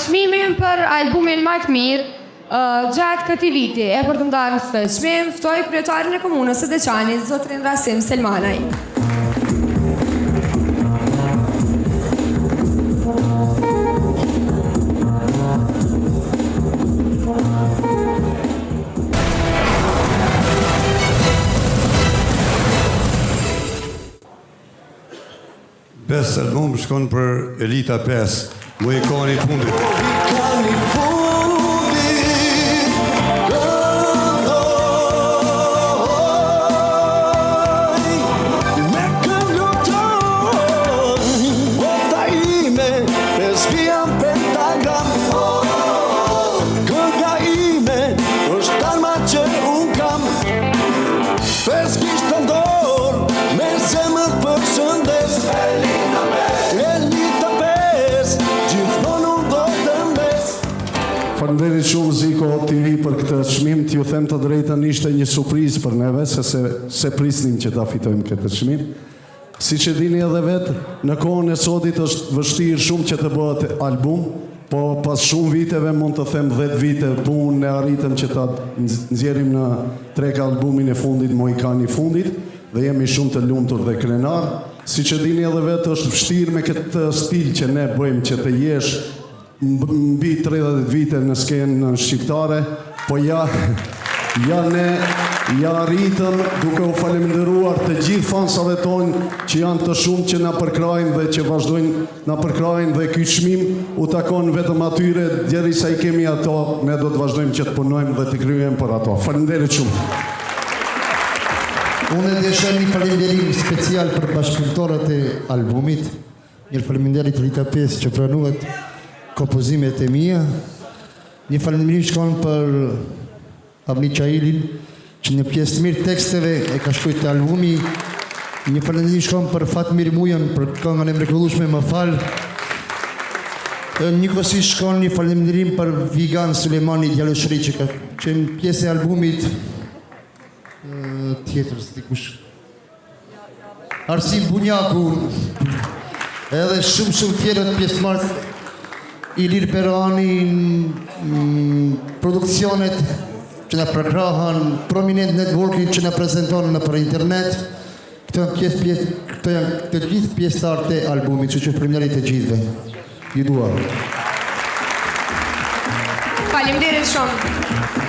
çmimin për albumin më të mirë gjatë këtij viti e për të ndarë këtë çmim ftoi kryetarin e komunës së Deçanit, zotrin Rasim Selmanaj. Best album shkon për Elita 5, Mohikani i fundit. Faleminderit shumë Ziko TV për këtë çmim. T'ju them të drejtën, ishte një surprizë për neve, se prisnim që ta fitojmë këtë çmim. Siç e dini edhe vetë, në kohën e sotit është vështirë shumë që të bëhet album, po pas shumë viteve, mund të them 10 vite punë, ne arritëm që ta nxjerrim në treg albumin e fundit, Mohikani i fundit, dhe jemi shumë të lumtur dhe krenar. Siç e dini edhe vetë, është vështirë me këtë stil që ne bëjmë, që të jesh mbi 30 vite në skenë shqiptare, po ja arritëm duke u faleminderuar të gjithë fansave tonë që janë të shumë që na përkrajnë dhe që vazhdojnë na përkrajnë, dhe ky çmim u takon vetëm atyre, derisa i kemi ato, ne do të vazhdojmë që të punojmë dhe të kryejmë për ato. Faleminderit shumë. Unë desha një falenderim special për bashkëpunëtorët e albumit, një falenderit Elita 5 që pranuat kompozimet e mia, një falenderim shkon për Avni Qailin, që një pjesë të mirë teksteve e ka shkruar te albumi, një falenderim shkon për Fatmir Mujën për këngën e mrekullueshme Më fal. Njëkohësisht shkon një falenderim për Vigan Sulejmani Djaloshri që ka qenë pjesë e albumit tjetër, dikush. Arsim Bunjaku, edhe shumë tjerë pjesëmarrës, Ilir Perani, produksionet që na përkrahan, Prominent Networking që na prezanton nëpër internet. Këto janë të gjithë pjesëtarët e albumit, që faleminderit të gjithëve. Ju dua. Faleminderit shumë.